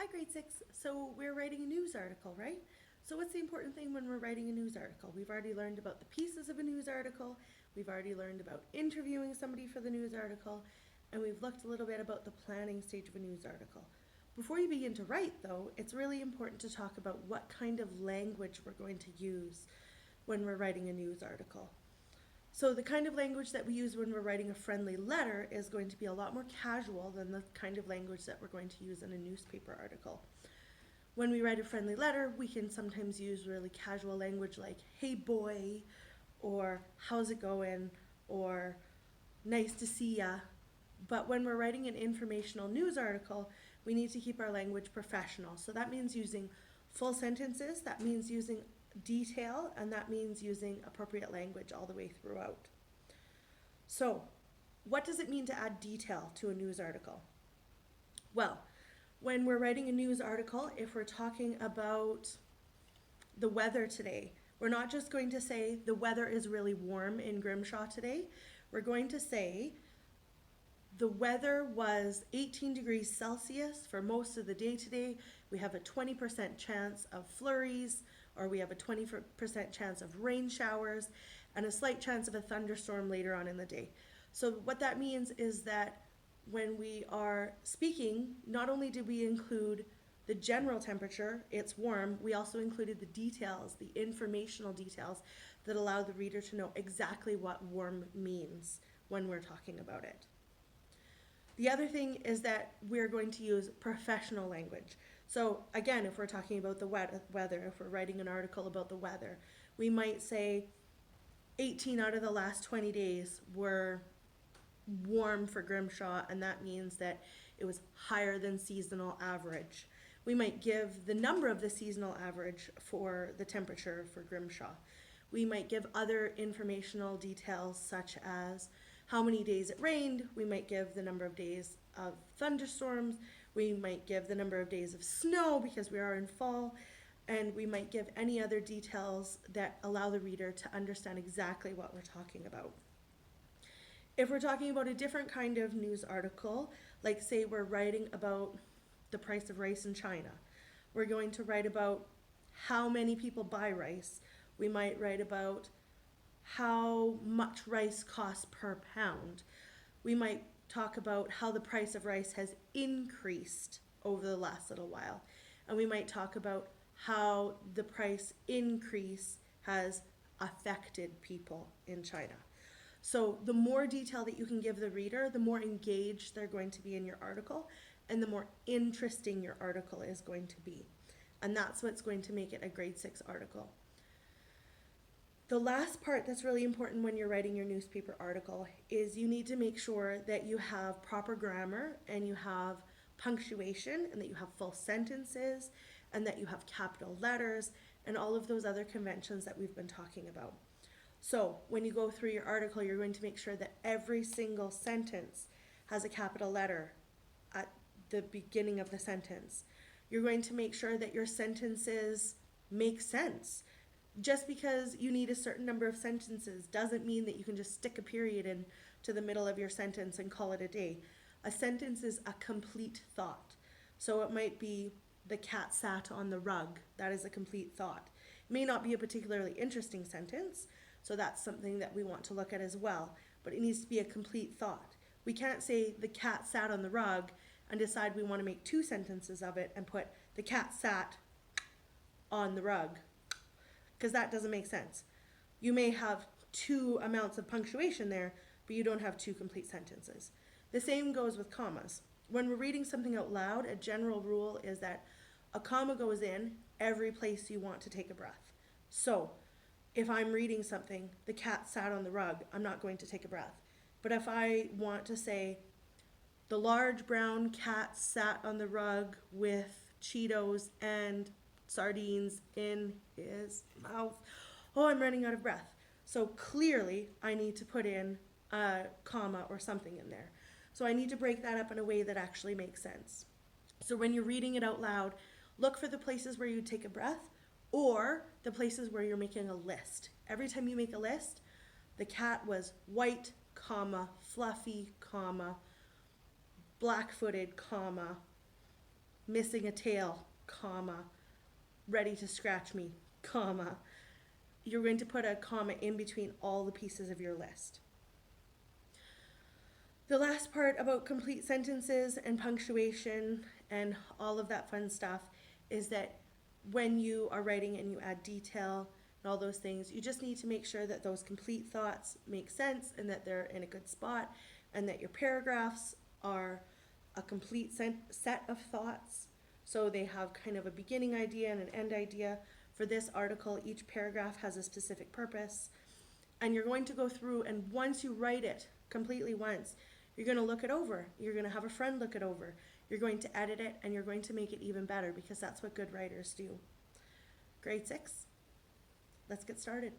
Hi, grade six. So we're writing a news article, right? So what's the important thing when we're writing a news article? We've already learned about the pieces of a news article. We've already learned about interviewing somebody for the news article. And we've looked a little bit about the planning stage of a news article. Before you begin to write, though, it's really important to talk about what kind of language we're going to use when we're writing a news article. So the kind of language that we use when we're writing a friendly letter is going to be a lot more casual than the kind of language that we're going to use in a newspaper article. When we write a friendly letter, we can sometimes use really casual language like, hey boy, or how's it going, or nice to see ya. But when we're writing an informational news article, we need to keep our language professional. So that means using full sentences, that means using detail, and that means using appropriate language all the way throughout. So, what does it mean to add detail to a news article? Well, when we're writing a news article, if we're talking about the weather today, we're not just going to say the weather is really warm in Grimshaw today. We're going to say the weather was 18 degrees Celsius for most of the day today. We have a 20% chance of flurries, or we have a 20% chance of rain showers, and a slight chance of a thunderstorm later on in the day. So what that means is that when we are speaking, not only did we include the general temperature, it's warm, we also included the details, the informational details that allow the reader to know exactly what warm means when we're talking about it. The other thing is that we're going to use professional language. So again, if we're talking about the weather, if we're writing an article about the weather, we might say 18 out of the last 20 days were warm for Grimshaw, and that means that it was higher than seasonal average. We might give the number of the seasonal average for the temperature for Grimshaw. We might give other informational details such as how many days it rained. We might give the number of days of thunderstorms. We might give the number of days of snow because we are in fall. And we might give any other details that allow the reader to understand exactly what we're talking about. If we're talking about a different kind of news article, like say we're writing about the price of rice in China, we're going to write about how many people buy rice. We might write about how much rice costs per pound. We might talk about how the price of rice has increased over the last little while. And we might talk about how the price increase has affected people in China. So the more detail that you can give the reader, the more engaged they're going to be in your article, and the more interesting your article is going to be. And that's what's going to make it a grade 6 article. The last part that's really important when you're writing your newspaper article is you need to make sure that you have proper grammar and you have punctuation and that you have full sentences and that you have capital letters and all of those other conventions that we've been talking about. So when you go through your article, you're going to make sure that every single sentence has a capital letter at the beginning of the sentence. You're going to make sure that your sentences make sense. Just because you need a certain number of sentences doesn't mean that you can just stick a period into the middle of your sentence and call it a day. A sentence is a complete thought. So it might be, the cat sat on the rug. That is a complete thought. It may not be a particularly interesting sentence, so that's something that we want to look at as well. But it needs to be a complete thought. We can't say the cat sat on the rug and decide we want to make 2 sentences of it and put the cat sat on the rug, because that doesn't make sense. You may have 2 amounts of punctuation there, but you don't have 2 complete sentences. The same goes with commas. When we're reading something out loud, a general rule is that a comma goes in every place you want to take a breath. So if I'm reading something, the cat sat on the rug, I'm not going to take a breath. But if I want to say, the large brown cat sat on the rug with Cheetos and sardines in his mouth. Oh, I'm running out of breath. So clearly I need to put in a comma or something in there. So I need to break that up in a way that actually makes sense. So when you're reading it out loud, look for the places where you take a breath or the places where you're making a list. Every time you make a list, the cat was white, comma, fluffy, comma, black-footed, comma, missing a tail, comma, ready to scratch me, comma. You're going to put a comma in between all the pieces of your list. The last part about complete sentences and punctuation and all of that fun stuff is that when you are writing and you add detail and all those things, you just need to make sure that those complete thoughts make sense and that they're in a good spot, and that your paragraphs are a complete set of thoughts. So they have kind of a beginning idea and an end idea. For this article, each paragraph has a specific purpose. And you're going to go through, and once you write it completely once, you're going to look it over. You're going to have a friend look it over. You're going to edit it, and you're going to make it even better, because that's what good writers do. Grade 6, let's get started.